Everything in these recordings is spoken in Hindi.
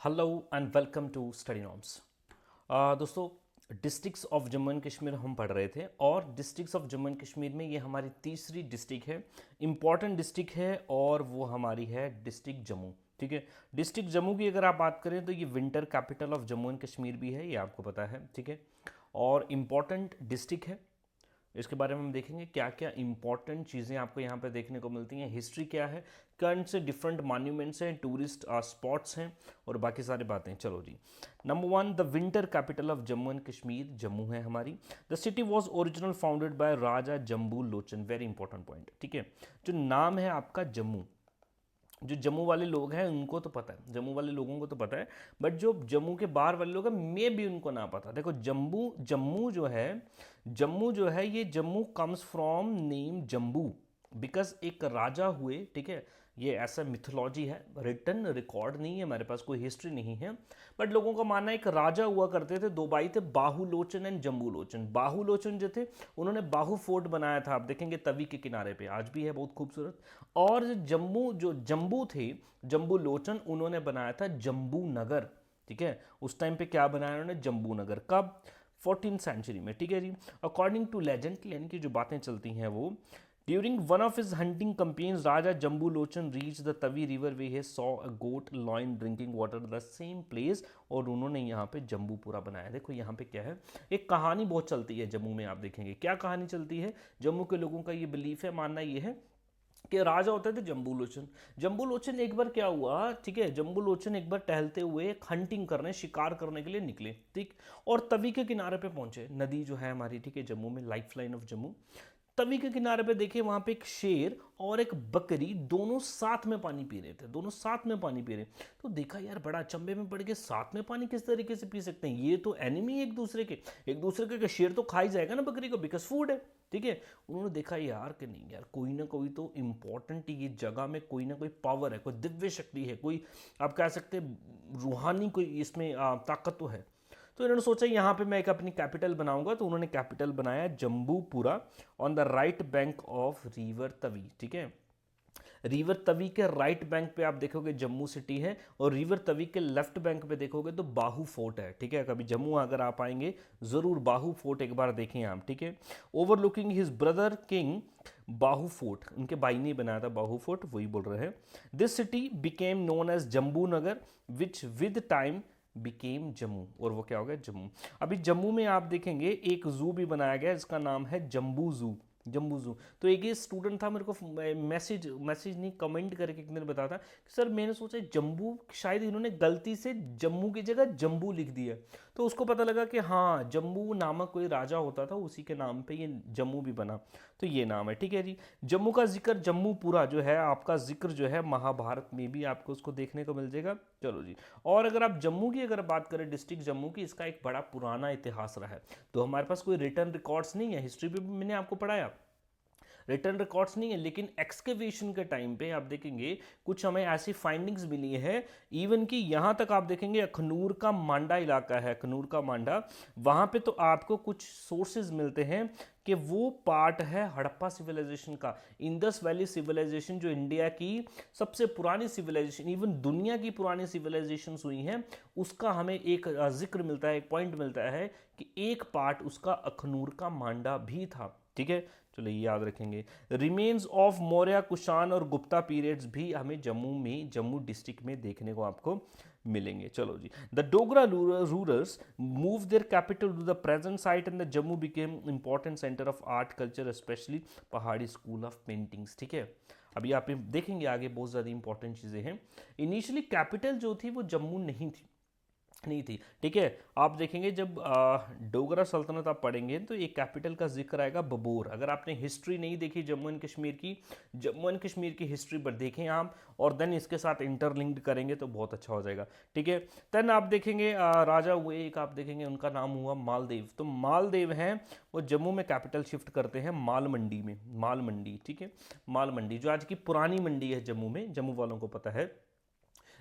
Hello and welcome to study norms. दोस्तों, districts of Jammu and Kashmir हम पढ़ रहे थे और districts of Jammu and Kashmir में ये हमारी तीसरी डिस्ट्रिक्ट है, इम्पॉर्टेंट डिस्ट्रिक्ट है और वो हमारी है डिस्ट्रिक्ट जम्मू। ठीक है, डिस्ट्रिक्ट जम्मू की अगर आप बात करें तो ये winter capital of Jammu and Kashmir भी है, ये आपको पता है। ठीक है, और इम्पॉर्टेंट डिस्ट्रिक्ट है। इसके बारे में हम देखेंगे क्या क्या इंपॉर्टेंट चीज़ें आपको यहाँ पे देखने को मिलती हैं, हिस्ट्री क्या है, कौन से डिफरेंट मॉन्यूमेंट्स हैं, टूरिस्ट स्पॉट्स हैं और बाकी सारी बातें। चलो जी, number one, the winter capital of Jammu and Kashmir Jammu है हमारी। The city was original founded by Raja Jambu Lochan, very important point. ठीक है, जो नाम है आपका जम्मू, जो जम्मू वाले लोग हैं उनको तो पता है, जम्मू वाले लोगों को तो पता है, बट जो जम्मू के बाहर वाले लोग हैं मे भी उनको ना पता। देखो, जम्मू जम्मू जो है ये Jammu comes from name Jambu, because एक राजा हुए। ठीक है, ये ऐसा मिथोलॉजी है, रिटन रिकॉर्ड नहीं है हमारे पास, कोई हिस्ट्री नहीं है, बट लोगों का मानना है एक राजा हुआ करते थे, दो भाई थे, बाहुलोचन एंड जम्बूलोचन। बाहुलोचन जो थे उन्होंने बाहु फोर्ट बनाया था, आप देखेंगे तवी के किनारे पे, आज भी है बहुत खूबसूरत। और जो जम्बू थे, जम्बू लोचन, उन्होंने बनाया था जम्बू नगर। ठीक है, उस टाइम पे क्या बनाया उन्होंने, जम्बू नगर। कब? 14th सेंचुरी में। ठीक है जी, अकॉर्डिंग टू लेजेंड, यानी कि जो बातें चलती हैं वो, during one of his hunting campaigns Raja Jambu Lochan reach the Tawi river way he saw a goat lion drinking water the same place, और उन्होंने यहाँ पे जम्बूपुरा बनाया। देखो यहाँ पे क्या है, एक कहानी बहुत चलती है जम्मू में, आप देखेंगे क्या कहानी चलती है। जम्मू के लोगों का ये बिलीफ है, मानना ये है कि राजा होते थे जम्बूलोचन। जम्बूलोचन एक बार क्या हुआ, ठीक है, जम्बूलोचन एक बार टहलते हुए हंटिंग करने, शिकार करने के लिए निकले। ठीक, और तवी के किनारे पे पहुंचे, नदी जो है हमारी, ठीक है, जम्मू में life line of Jammu. Tawi के किनारे पे देखे, वहां पे एक शेर और एक बकरी दोनों साथ में पानी पी रहे थे, दोनों साथ में पानी पी रहे। तो देखा यार, बड़ा अचंभे में पड़ के, साथ में पानी किस तरीके से पी सकते हैं, ये तो एनिमी एक दूसरे के, शेर तो खा ही जाएगा ना बकरी को, बिकॉज फूड है। ठीक है, उन्होंने देखा यार कि नहीं यार, कोई ना कोई तो इंपॉर्टेंट ये जगह में कोई ना कोई पावर है, कोई दिव्य शक्ति है, कोई आप कह सकते हैं रूहानी कोई इसमें ताकत तो है। तो इन्होंने सोचा यहाँ पे मैं एक अपनी कैपिटल बनाऊंगा, तो उन्होंने कैपिटल बनाया Jambupura on the right bank of river Tawi. ठीक है, रिवर तवी के राइट बैंक पे आप देखोगे जम्मू सिटी है, और रिवर तवी के लेफ्ट बैंक पे देखोगे तो बाहू फोर्ट है। ठीक है, कभी जम्मू अगर आप आएंगे जरूर बाहू फोर्ट एक बार देखें आप। ठीक है, ओवरलुकिंग हिज ब्रदर किंग बाहू फोर्ट, उनके भाई ने बनाया था बाहू फोर्ट, वही बोल रहे हैं। This city became known as Jambu Nagar which with time became Jammu, और वो क्या हो गया, जम्मू। अभी जम्मू में आप देखेंगे एक जू भी बनाया गया, इसका नाम है जम्बू जू, जम्बू जू। तो एक ये स्टूडेंट था, मेरे को मैसेज नहीं, कमेंट करके एक दिन बताया था कि सर मैंने सोचा जम्बू, शायद इन्होंने गलती से जम्मू की जगह जम्बू लिख दिया। तो उसको पता लगा कि हाँ, जम्बू नामक कोई राजा होता था, उसी के नाम पे ये जम्मू भी बना, तो ये नाम है। ठीक है जी, जम्मू का जिक्र, जम्मूपुरा जो है आपका जिक्र जो है महाभारत में भी आपको उसको देखने को मिल जाएगा। चलो जी, और अगर आप जम्मू की अगर बात करें, डिस्ट्रिक्ट जम्मू की, इसका एक बड़ा पुराना इतिहास रहा है। तो हमारे पास कोई रिटर्न रिकॉर्ड्स नहीं है, हिस्ट्री पे भी मैंने आपको पढ़ाया, रिटर्न रिकॉर्ड्स नहीं है, लेकिन एक्सकेवेशन के टाइम पे आप देखेंगे कुछ हमें ऐसी फाइंडिंग्स मिली है, इवन कि यहाँ तक आप देखेंगे अखनूर का मांडा इलाका है, अखनूर का मांडा, वहाँ पे तो आपको कुछ सोर्सेज मिलते हैं कि वो पार्ट है हड़प्पा सिविलाइजेशन का, इंडस वैली सिविलाइजेशन, जो इंडिया की सबसे पुरानी सिविलाइजेशन, इवन दुनिया की पुरानी सिविलाइजेशन हुई हैं, उसका हमें एक जिक्र मिलता है, एक पॉइंट मिलता है कि एक पार्ट उसका अखनूर का मांडा भी था। ठीक है, चलो ये याद रखेंगे। रिमेन्स ऑफ मौर्य, कुषाण और गुप्ता पीरियड्स भी हमें जम्मू में, जम्मू डिस्ट्रिक्ट में देखने को आपको मिलेंगे। चलो जी, the Dogra rulers move their capital to the present site and the Jammu became important centre of art culture, specially Pahari school of paintings. ठीक है, अभी आप देखेंगे आगे बहुत ज़्यादा इंपॉर्टेंट चीज़ें हैं। इनिशियली कैपिटल जो थी वो जम्मू नहीं थी। ठीक है, आप देखेंगे जब डोगरा सल्तनत आप पढ़ेंगे तो एक कैपिटल का जिक्र आएगा बबोर। अगर आपने हिस्ट्री नहीं देखी जम्मू एंड कश्मीर की, जम्मू एंड कश्मीर की हिस्ट्री पर देखें आप, और देन इसके साथ इंटरलिंक्ड करेंगे तो बहुत अच्छा हो जाएगा। ठीक है, देन आप देखेंगे राजा हुए एक, आप देखेंगे उनका नाम हुआ मालदेव। तो मालदेव हैं वो जम्मू में कैपिटल शिफ्ट करते हैं माल मंडी में, माल मंडी। ठीक है, माल मंडी जो आज की पुरानी मंडी है जम्मू में, जम्मू वालों को पता है।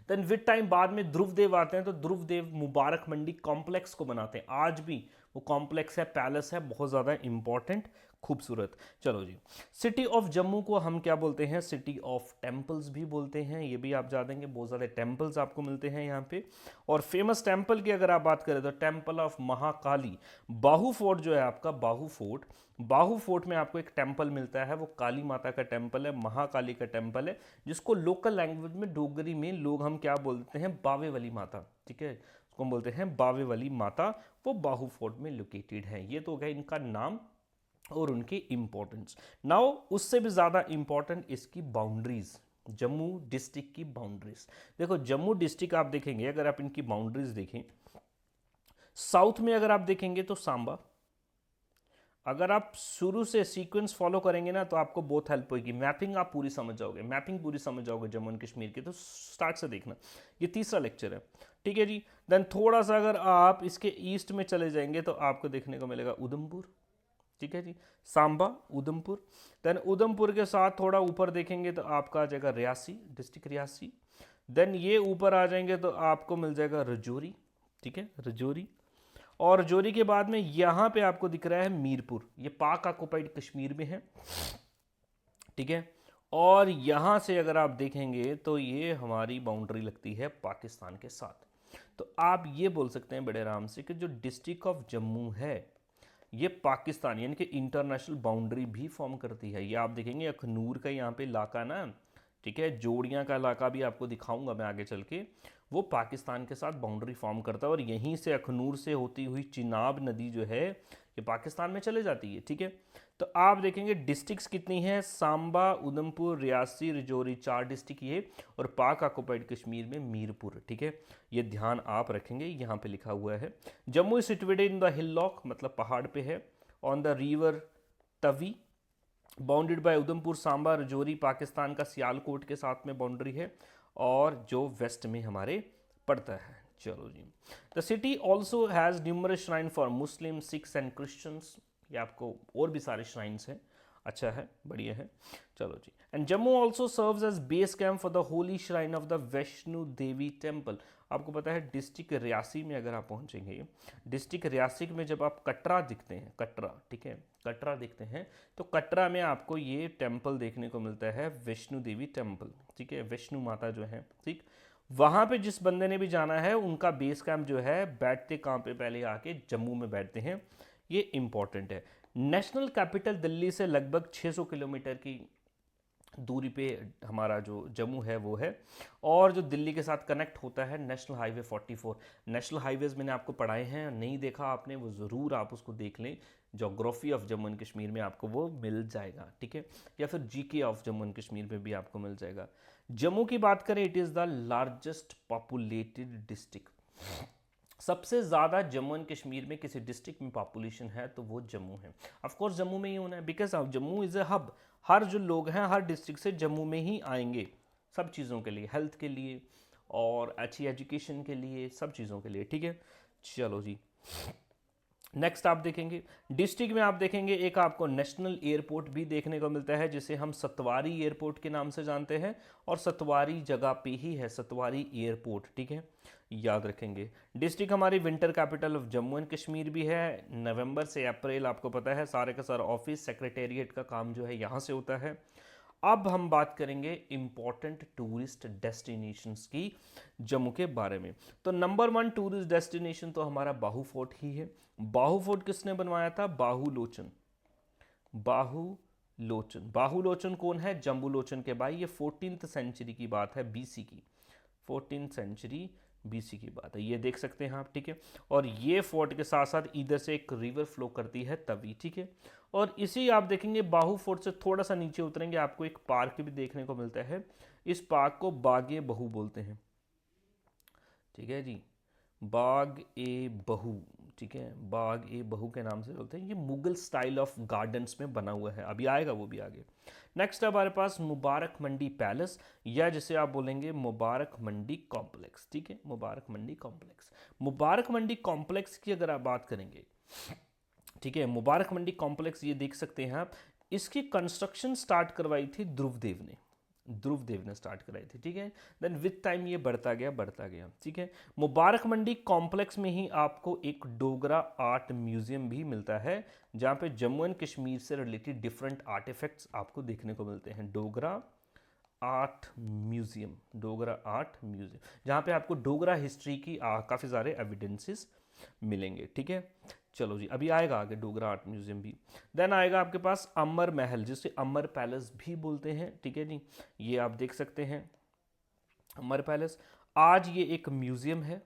देन विद टाइम बाद में ध्रुवदेव आते हैं, तो ध्रुवदेव मुबारक मंडी कॉम्प्लेक्स को बनाते हैं, आज भी वो कॉम्प्लेक्स है, पैलेस है, बहुत ज़्यादा इंपॉर्टेंट, खूबसूरत। चलो जी, सिटी ऑफ जम्मू को हम क्या बोलते हैं? सिटी ऑफ टेम्पल्स भी बोलते हैं, ये भी आप जान देंगे, बहुत ज़्यादा टेम्पल्स आपको मिलते हैं यहाँ पे। और फेमस टेम्पल की अगर आप बात करें तो temple of Mahakali, Bahu fort जो है आपका, बाहू फोर्ट, बाहू फोर्ट में आपको एक टेम्पल मिलता है, वो काली माता का टेम्पल है, महाकाली का टेम्पल है, जिसको लोकल लैंग्वेज में डोगरी में लोग हम क्या बोलते हैं? बावे वाली माता, ठीक है, उसको हम बोलते हैं बावे वाली माता, वो बाहू फोर्ट में लोकेटेड है। ये तो हो गया इनका नाम और उनकी इंपॉर्टेंस। नाउ उससे भी ज़्यादा इंपॉर्टेंट इसकी बाउंड्रीज, जम्मू डिस्ट्रिक्ट की बाउंड्रीज। देखो जम्मू डिस्ट्रिक्ट आप देखेंगे, अगर आप इनकी बाउंड्रीज देखें, साउथ में अगर आप देखेंगे तो सांबा, अगर आप शुरू से सीक्वेंस फॉलो करेंगे ना तो आपको बहुत हेल्प होगी, मैपिंग आप पूरी समझ जाओगे, मैपिंग पूरी समझ जाओगे जम्मू एंड कश्मीर की, तो स्टार्ट से देखना। ये तीसरा लेक्चर है, ठीक है जी। देन थोड़ा सा अगर आप इसके ईस्ट में चले जाएंगे तो आपको देखने को मिलेगा उधमपुर, ठीक है जी, सांबा, उधमपुर। देन उधमपुर के साथ थोड़ा ऊपर देखेंगे तो आपका आ जाएगा रियासी, डिस्ट्रिक्ट रियासी। देन ये ऊपर आ जाएंगे तो आपको मिल जाएगा रजौरी, ठीक है, रजौरी। और रजौरी के बाद में यहाँ पे आपको दिख रहा है मीरपुर, ये पाक ऑक्युपाइड कश्मीर में है, ठीक है। और यहाँ से अगर आप देखेंगे तो ये हमारी बाउंड्री लगती है पाकिस्तान के साथ। तो आप ये बोल सकते हैं बड़े आराम से कि जो डिस्ट्रिक्ट ऑफ जम्मू है ये पाकिस्तान यानी कि इंटरनेशनल बाउंड्री भी फॉर्म करती है। ये आप देखेंगे अखनूर का यहाँ पे इलाका ना, ठीक है, जोड़ियाँ का इलाका भी आपको दिखाऊंगा मैं आगे चल के, वो पाकिस्तान के साथ बाउंड्री फॉर्म करता है। और यहीं से अखनूर से होती हुई चिनाब नदी जो है ये पाकिस्तान में चले जाती है, ठीक है। तो आप देखेंगे डिस्ट्रिक्ट्स कितनी हैं? सांबा, उधमपुर, रियासी, रजौरी, 4 डिस्ट्रिक्ट ये, और पाक ऑक्युपाइड कश्मीर में मीरपुर, ठीक है। ये ध्यान आप रखेंगे, यहाँ पे लिखा हुआ है। Jammu is situated in the hill lock, मतलब पहाड़ पे है, on the river Tawi, bounded by Udhampur, Samba, Rajouri, Pakistan का सियालकोट के साथ में बाउंड्री है, और जो वेस्ट में हमारे पड़ता है। चलो जी, the city also has numerous shrine for Muslim, Sikhs and Christians, ये आपको और भी सारे श्राइन्स हैं, अच्छा है, बढ़िया है। चलो जी, and Jammu also serves as base camp for the holy shrine of the Vaishno Devi temple. आपको पता है डिस्ट्रिक्ट रियासी में अगर आप पहुंचेंगे, डिस्ट्रिक्ट रियासी में जब आप कटरा दिखते हैं, कटरा, ठीक है, कटरा दिखते हैं, तो कटरा में आपको ये टेम्पल देखने को मिलता है, वैष्णो देवी टेम्पल, ठीक है, वैष्णो माता जो है, ठीक। वहाँ पे जिस बंदे ने भी जाना है उनका बेस कैंप जो है, बैठते कहाँ पे? पहले आके जम्मू में बैठते हैं, ये इंपॉर्टेंट है। नेशनल कैपिटल दिल्ली से लगभग 600 किलोमीटर की दूरी पे हमारा जो जम्मू है वो है, और जो दिल्ली के साथ कनेक्ट होता है नेशनल हाईवे 44। नेशनल हाईवेज मैंने आपको पढ़ाए हैं, नहीं देखा आपने वो ज़रूर आप उसको देख लें, geography of Jammu and Kashmir में आपको वो मिल जाएगा, ठीक है, या फिर GK of Jammu and Kashmir में भी आपको मिल जाएगा। जम्मू की बात करें, it is the largest populated district, सबसे ज़्यादा जम्मू एंड कश्मीर में किसी डिस्ट्रिक्ट में पॉपुलेशन है तो वो जम्मू है। ऑफ कोर्स जम्मू में ही होना है, because Jammu is a hub, हर जो लोग हैं हर डिस्ट्रिक्ट से जम्मू में ही आएंगे, सब चीज़ों के लिए, हेल्थ के लिए और अच्छी एजुकेशन के लिए, सब चीज़ों के लिए, ठीक है। चलो जी, नेक्स्ट आप देखेंगे डिस्ट्रिक्ट में, आप देखेंगे एक आपको नेशनल एयरपोर्ट भी देखने को मिलता है, जिसे हम सतवारी एयरपोर्ट के नाम से जानते हैं, और सतवारी जगह पे ही है सतवारी एयरपोर्ट, ठीक है, याद रखेंगे। डिस्ट्रिक्ट हमारी winter capital of Jammu and Kashmir भी है। नवंबर से अप्रैल आपको पता है सारे का सारा ऑफिस सेक्रेटेरिएट का काम जो है यहाँ से होता है। अब हम बात करेंगे इंपॉर्टेंट टूरिस्ट डेस्टिनेशंस की जम्मू के बारे में। तो नंबर 1 टूरिस्ट डेस्टिनेशन तो हमारा बाहू फोर्ट ही है। बाहू फोर्ट किसने बनवाया था? बाहुलोचन। बाहुलोचन, बाहुलोचन कौन है? जम्बूलोचन के भाई। ये 14th सेंचुरी की बात है, बीसी की, 14th सेंचुरी बीसी की बात है, ये देख सकते हैं आप, ठीक है। और ये फोर्ट के साथ साथ इधर से एक रिवर फ्लो करती है तवी, ठीक है। और इसी आप देखेंगे बाहू फोर्ट से थोड़ा सा नीचे उतरेंगे, आपको एक पार्क भी देखने को मिलता है। इस पार्क को बाग-ए बहू बोलते हैं, ठीक है जी, बाग-ए-बहू, ठीक है, बाग-ए-बहू के नाम से बोलते हैं। ये मुगल स्टाइल ऑफ गार्डन्स में बना हुआ है, अभी आएगा वो भी आगे। नेक्स्ट है हमारे पास मुबारक मंडी पैलेस, या जिसे आप बोलेंगे मुबारक मंडी कॉम्प्लेक्स, ठीक है, मुबारक मंडी कॉम्प्लेक्स। मुबारक मंडी कॉम्प्लेक्स की अगर आप बात करेंगे, ठीक है, मुबारक मंडी कॉम्प्लेक्स ये देख सकते हैं आप, इसकी कंस्ट्रक्शन स्टार्ट करवाई थी ध्रुवदेव ने। ध्रुवदेव ने स्टार्ट कराई थी, ठीक है। देन विद टाइम ये बढ़ता गया, ठीक है। मुबारक मंडी कॉम्प्लेक्स में ही आपको एक डोगरा आर्ट म्यूजियम भी मिलता है, जहाँ पे जम्मू एंड कश्मीर से रिलेटेड डिफरेंट आर्टिफैक्ट्स आपको देखने को मिलते हैं। डोगरा आर्ट म्यूजियम, जहाँ पे आपको डोगरा हिस्ट्री की काफ़ी सारे एविडेंसेस मिलेंगे, ठीक है। चलो जी, अभी आएगा आगे डोगरा आर्ट म्यूजियम भी। देन आएगा आपके पास अमर महल, जिसे अमर पैलेस भी बोलते हैं, ठीक है जी। ये आप देख सकते हैं अमर पैलेस। आज ये एक म्यूजियम है,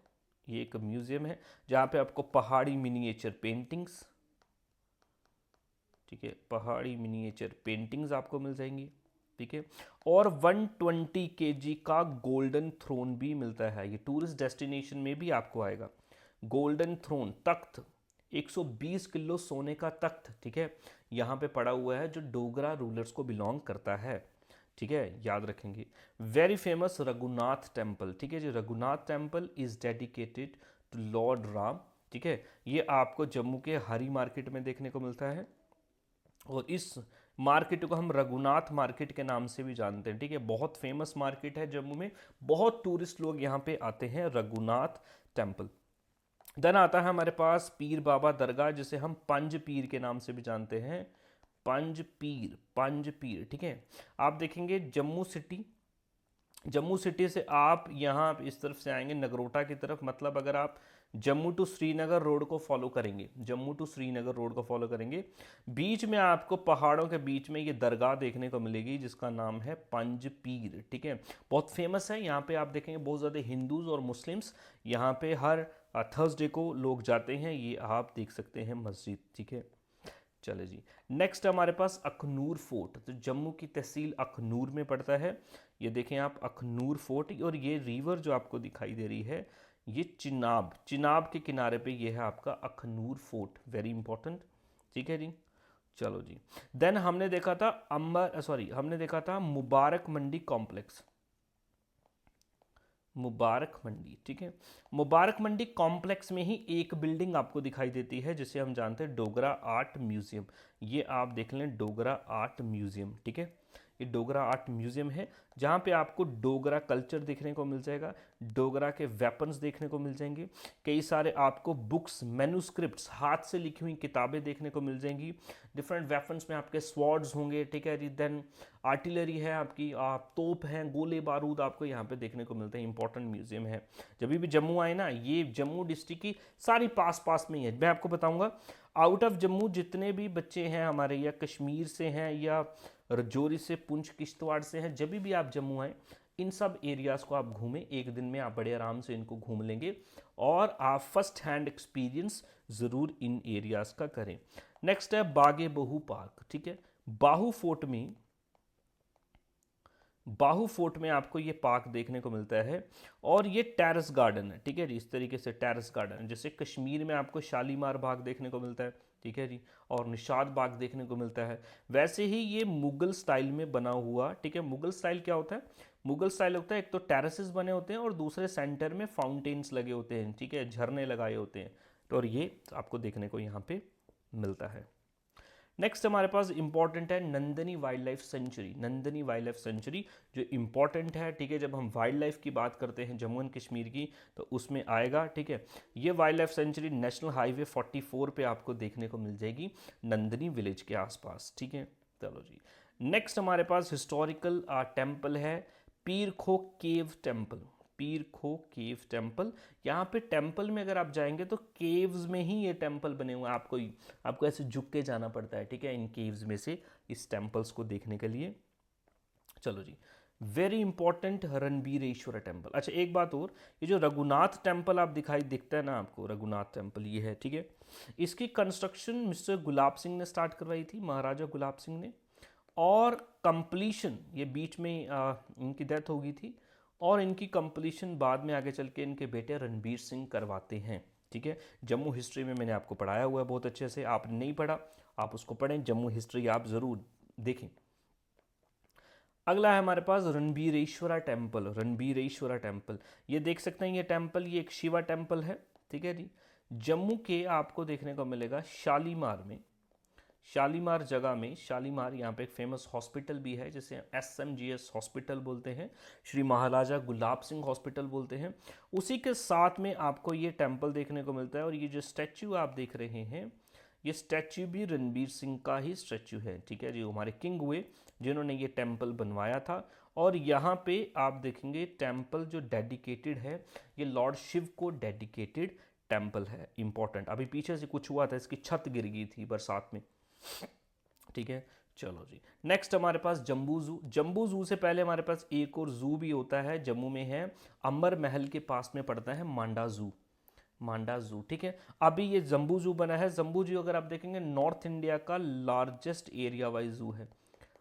जहाँ पे आपको पहाड़ी मिनिएचर पेंटिंग्स, ठीक है, पहाड़ी मिनिएचर पेंटिंग्स आपको मिल जाएंगी, ठीक है। और 120 kg का गोल्डन थ्रोन भी मिलता है। ये टूरिस्ट डेस्टिनेशन में भी आपको आएगा। गोल्डन थ्रोन, तख्त, 120 किलो सोने का तख्त, ठीक है, यहाँ पे पड़ा हुआ है, जो डोगरा रूलर्स को बिलोंग करता है, ठीक है, याद रखेंगे। वेरी फेमस रघुनाथ टेम्पल, ठीक है जी, Raghunath temple is dedicated to lord Ram, ठीक है। ये आपको जम्मू के हरी मार्केट में देखने को मिलता है, और इस मार्केट को हम रघुनाथ मार्केट के नाम से भी जानते हैं, ठीक है। बहुत फेमस मार्केट है जम्मू में, बहुत टूरिस्ट लोग यहाँ पे आते हैं, रघुनाथ टेम्पल। देन आता है हमारे पास पीर बाबा दरगाह, जिसे हम पंज पीर के नाम से भी जानते हैं, पंज पीर, ठीक है। आप देखेंगे जम्मू सिटी से आप यहाँ इस तरफ से आएंगे नगरोटा की तरफ, मतलब अगर आप जम्मू टू श्रीनगर रोड को फॉलो करेंगे, बीच में आपको पहाड़ों के बीच में ये दरगाह देखने को मिलेगी, जिसका नाम है पंज पीर, ठीक है। बहुत फेमस है। यहाँ पे आप देखेंगे बहुत ज़्यादा हिंदूज और मुस्लिम्स यहाँ पे हर थर्सडे को लोग जाते हैं, ये आप देख सकते हैं मस्जिद, ठीक है। चले जी, नेक्स्ट हमारे पास अखनूर फोर्ट, तो जम्मू की तहसील अखनूर में पड़ता है। ये देखें आप अखनूर फोर्ट, और ये रिवर जो आपको दिखाई दे रही है, ये चिनाब के किनारे पे ये है आपका अखनूर फोर्ट, वेरी इंपॉर्टेंट, ठीक है जी। चलो जी, देन हमने देखा था मुबारक मंडी कॉम्प्लेक्स, ठीक है। मुबारक मंडी कॉम्प्लेक्स में ही एक बिल्डिंग आपको दिखाई देती है, जिसे हम जानते हैं डोगरा आर्ट म्यूजियम। ये आप देख लें, डोगरा आर्ट म्यूजियम, ठीक है। ये डोगरा आर्ट म्यूजियम है, जहाँ पे आपको डोगरा कल्चर देखने को मिल जाएगा, डोगरा के वेपन्स देखने को मिल जाएंगे, कई सारे आपको बुक्स, मैन्युस्क्रिप्ट्स, हाथ से लिखी हुई किताबें देखने को मिल जाएंगी। डिफरेंट वेपन्स में आपके स्वॉर्ड्स होंगे, ठीक है जी। देन आर्टिलरी है आपकी, तोप हैं, गोले बारूद आपको यहाँ पे देखने को मिलते हैं। इंपॉर्टेंट म्यूजियम है। जब भी जम्मू आए ना, ये जम्मू डिस्ट्रिक्ट की सारी पास में ही है। मैं आपको बताऊंगा, आउट ऑफ जम्मू जितने भी बच्चे हैं हमारे, या कश्मीर से हैं, या रजौरी से, पुंछ, किश्तवाड़ से हैं, जब भी आप जम्मू आए, इन सब एरियाज़ को आप घूमें, एक दिन में आप बड़े आराम से इनको घूम लेंगे, और आप फर्स्ट हैंड एक्सपीरियंस ज़रूर इन एरियाज़ का करें। नेक्स्ट है बागे बहू पार्क, ठीक है। बाहू फोर्ट में आपको ये पार्क देखने को मिलता है, और ये टेरेस गार्डन है, ठीक है जी। इस तरीके से टेरेस गार्डन, जैसे कश्मीर में आपको शालीमार बाग देखने को मिलता है, ठीक है जी, और निशाद बाग देखने को मिलता है, वैसे ही ये मुगल स्टाइल में बना हुआ, ठीक है। मुगल स्टाइल क्या होता है? मुगल स्टाइल होता है, एक तो टेरेसेस बने होते हैं, और दूसरे सेंटर में फाउंटेन्स लगे होते हैं, ठीक है, झरने लगाए होते हैं, तो और ये आपको देखने को यहाँ पे मिलता है। नेक्स्ट हमारे पास इंपॉर्टेंट है नंदनी वाइल्ड लाइफ सेंचुरी, जो इंपॉर्टेंट है, ठीक है। जब हम वाइल्ड लाइफ की बात करते हैं जम्मू एंड कश्मीर की, तो उसमें आएगा, ठीक है। ये wild life sanctuary national highway 44 पे आपको देखने को मिल जाएगी, नंदनी विलेज के आसपास, ठीक है। चलो जी, नेक्स्ट हमारे पास हिस्टोरिकल टेम्पल है पीर खो केव टेम्पल। यहाँ पे टेम्पल में अगर आप जाएंगे तो केव्स में ही ये टेम्पल बने हुए हैं, आपको ऐसे झुक के जाना पड़ता है, ठीक है, इन केव्स में से इस टेम्पल्स को देखने के लिए। चलो जी, वेरी इंपॉर्टेंट रणबीरेश्वर टेम्पल। अच्छा, एक बात और, ये जो रघुनाथ टेम्पल आप दिखता है ना आपको, रघुनाथ टेम्पल ये है, ठीक है। इसकी कंस्ट्रक्शन मिस्टर गुलाब सिंह ने स्टार्ट करवाई थी, महाराजा गुलाब सिंह ने, और कंप्लीशन ये बीच में इनकी डेथ हो गई थी, और इनकी कंप्लीशन बाद में आगे चल के इनके बेटे रणबीर सिंह करवाते हैं, ठीक है। जम्मू हिस्ट्री में मैंने आपको पढ़ाया हुआ है बहुत अच्छे से, आपने नहीं पढ़ा आप उसको पढ़ें, जम्मू हिस्ट्री आप ज़रूर देखें। अगला है हमारे पास रणबीरेश्वरा टेम्पल। ये देख सकते हैं, ये टेम्पल, ये एक शिवा टेम्पल है, ठीक है जी। जम्मू के आपको देखने को मिलेगा शालीमार शालीमार जगह में, शालीमार यहाँ पे एक फेमस हॉस्पिटल भी है जिसे SMGS हॉस्पिटल बोलते हैं, श्री महाराजा गुलाब सिंह हॉस्पिटल बोलते हैं। उसी के साथ में आपको ये टेम्पल देखने को मिलता है। और ये जो स्टैच्यू आप देख रहे हैं, ये स्टैच्यू भी रणबीर सिंह का ही स्टैच्यू है, ठीक है जी, हमारे किंग हुए जिन्होंने ये टेम्पल बनवाया था। और यहाँ पे आप देखेंगे टेम्पल जो डेडिकेटेड है, ये लॉर्ड शिव को डेडिकेटेड टेम्पल है, इंपॉर्टेंट। अभी पीछे से कुछ हुआ था, इसकी छत गिर गई थी बरसात में, ठीक है। चलो जी, नेक्स्ट हमारे पास जम्बू जू। जम्बू जू से पहले हमारे पास एक और जू भी होता है, जम्मू में है, अंबर महल के पास में पड़ता है मांडा जू, मांडा जू, ठीक है। अभी ये जम्बू जू बना है। जम्बू जू अगर आप देखेंगे नॉर्थ इंडिया का लार्जेस्ट एरिया वाइज जू है,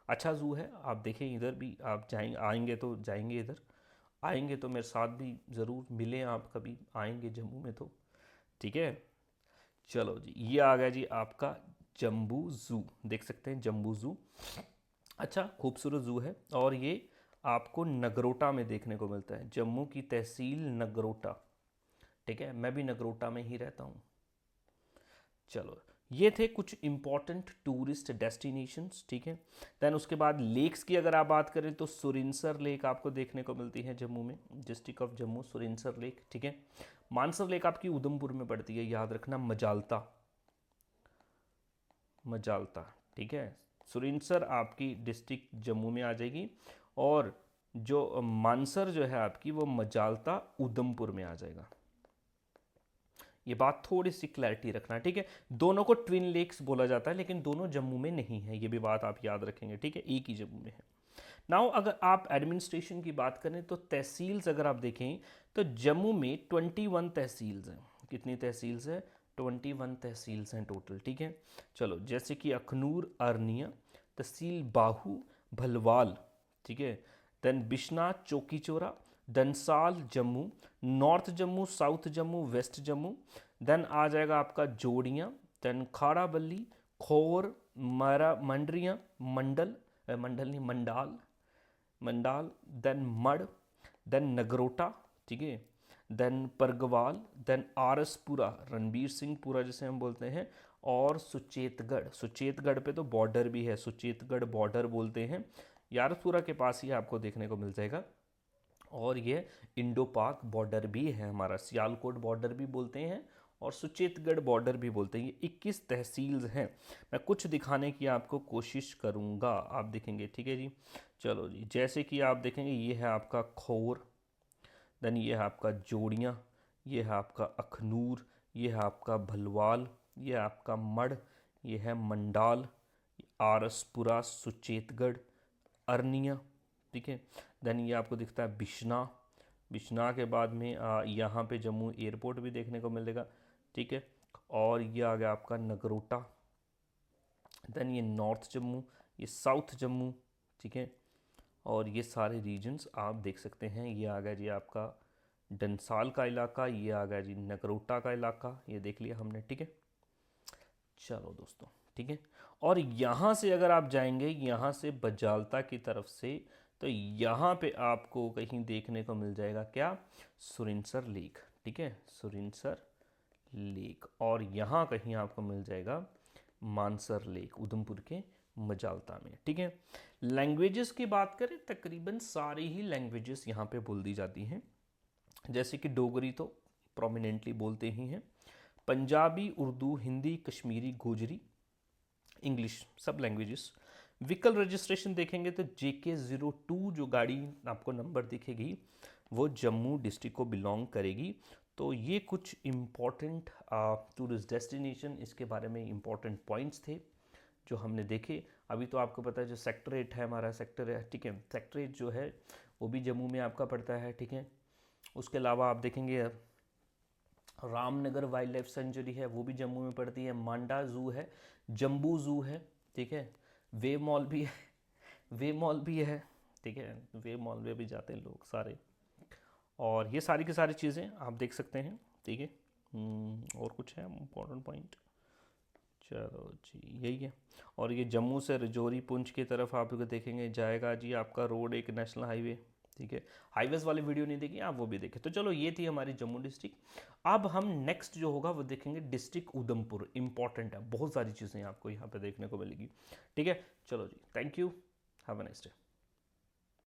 अच्छा जू है। आप देखें इधर भी, आप जाएंगे, आएंगे तो जाएंगे, इधर आएंगे तो मेरे साथ भी ज़रूर मिलें, आप कभी आएंगे जम्मू में तो, ठीक है। चलो जी, ये आ गया जी आपका जम्बू जू, देख सकते हैं जम्बू जू, अच्छा खूबसूरत जू है। और ये आपको नगरोटा में देखने को मिलता है, जम्मू की तहसील नगरोटा, ठीक है। मैं भी नगरोटा में ही रहता हूँ। चलो, ये थे कुछ इंपॉर्टेंट टूरिस्ट डेस्टिनेशंस, ठीक है। देन उसके बाद लेक्स की अगर आप बात करें तो सुरिनसर लेक आपको देखने को मिलती है जम्मू में, district of Jammu, Surinsar lake, ठीक है। मानसर लेक आपकी उधमपुर में पड़ती है, याद रखना, मजालता, मजालता, ठीक है। सुरिनसर आपकी डिस्ट्रिक्ट जम्मू में आ जाएगी, और जो मानसर जो है आपकी वो मजालता उधमपुर में आ जाएगा। ये बात थोड़ी सी क्लैरिटी रखना, ठीक है। दोनों को ट्विन लेक्स बोला जाता है, लेकिन दोनों जम्मू में नहीं है, ये भी बात आप याद रखेंगे, ठीक है, एक ही जम्मू में है। नाउ अगर आप एडमिनिस्ट्रेशन की बात करें तो तहसील्स अगर आप देखें तो जम्मू में 21 तहसील्स हैं। कितनी तहसील्स हैं? 21 तहसील्स हैं टोटल, ठीक है। चलो, जैसे कि अखनूर, अरनिया, तहसील बाहू, भलवाल, ठीक है। Then Bishna, Chowki Chaura, Dansal Jammu, north Jammu, south Jammu, west Jammu. Then आ जाएगा आपका जोड़ियाँ, देन खाड़ाबल्ली, खोर, मरा, मंडरियाँ, मंडल, मंडल नहीं मंडाल, मंडाल, देन मड़, देन नगरोटा, ठीक है, देन परगवाल, देन आरसपुरा, रणबीर सिंह पुरा जिसे हम बोलते हैं, और सुचेतगढ़। सुचेतगढ़ पे तो बॉर्डर भी है, सुचेतगढ़ बॉर्डर बोलते हैं, यारसपुरा के पास ही आपको देखने को मिल जाएगा। और ये इंडो पाक बॉर्डर भी है हमारा, सियालकोट बॉर्डर भी बोलते हैं और सुचेतगढ़ बॉर्डर भी बोलते हैं। ये 21 तहसील्स हैं, मैं कुछ दिखाने की आपको कोशिश करूँगा, आप देखेंगे, ठीक है जी। चलो जी, जैसे कि आप देखेंगे ये है आपका खोर, देन ये है आपका जोड़ियाँ, ये है आपका अखनूर, ये है आपका भलवाल, ये है आपका मड़, ये है मंडाल, आरसपुरा, सुचेतगढ़, अरनिया, ठीक है। देन ये आपको दिखता है बिश्ना, बिश्ना के बाद में यहाँ पे जम्मू एयरपोर्ट भी देखने को मिलेगा, ठीक है। और ये आ गया आपका नगरोटा, देन ये नॉर्थ जम्मू, ये साउथ जम्मू, ठीक है। और ये सारे रीजन्स आप देख सकते हैं। ये आ गया जी आपका डंसाल का इलाका, ये आ गया जी नगरोटा का इलाका, ये देख लिया हमने, ठीक है। चलो दोस्तों, ठीक है। और यहाँ से अगर आप जाएंगे यहाँ से बजालता की तरफ से, तो यहाँ पे आपको कहीं देखने को मिल जाएगा क्या? सुरिनसर लेक, ठीक है, सुरिनसर लेक। और यहाँ कहीं आपको मिल जाएगा मानसर लेक, उधमपुर के मजालता में, ठीक है। लैंग्वेजेस की बात करें, तकरीबन सारी ही लैंग्वेजेस यहाँ पे बोल दी जाती हैं। जैसे कि डोगरी तो प्रोमिनेंटली बोलते ही हैं, पंजाबी, उर्दू, हिंदी, कश्मीरी, गोजरी, इंग्लिश, सब लैंग्वेजेस। व्हीकल रजिस्ट्रेशन देखेंगे तो JK02 जो गाड़ी आपको नंबर दिखेगी वो जम्मू डिस्ट्रिक्ट को बिलोंग करेगी। तो ये कुछ इम्पॉर्टेंट टूरिस्ट डेस्टिनेशन, इसके बारे में इम्पॉर्टेंट पॉइंट्स थे जो हमने देखे। अभी तो आपको पता है जो सेक्टर 8 है हमारा, सेक्टर है, ठीक है, सेक्टर 8 जो है वो भी जम्मू में आपका पड़ता है, ठीक है। उसके अलावा आप देखेंगे रामनगर वाइल्ड लाइफ सेंचुरी है, वो भी जम्मू में पड़ती है। मांडा जू है, जम्बू जू है, ठीक है। वे मॉल भी है, वे मॉल भी है, ठीक है, वे मॉल में भी जाते हैं लोग सारे। और ये सारी की सारी चीज़ें आप देख सकते हैं, ठीक है। और कुछ है इम्पोर्टेंट पॉइंट? चलो जी, यही है। और ये जम्मू से रजौरी पुंछ की तरफ आप देखेंगे जाएगा जी आपका रोड, एक नेशनल हाईवे, ठीक है, हाईवेज वाले वीडियो नहीं देखिए आप, वो भी देखें। तो चलो ये थी हमारी जम्मू डिस्ट्रिक्ट। अब हम नेक्स्ट जो होगा वो देखेंगे डिस्ट्रिक्ट उधमपुर। इंपॉर्टेंट है, बहुत सारी चीज़ें आपको यहाँ पे देखने को मिलेगी। ठीक है, चलो जी, thank you, have a nice day.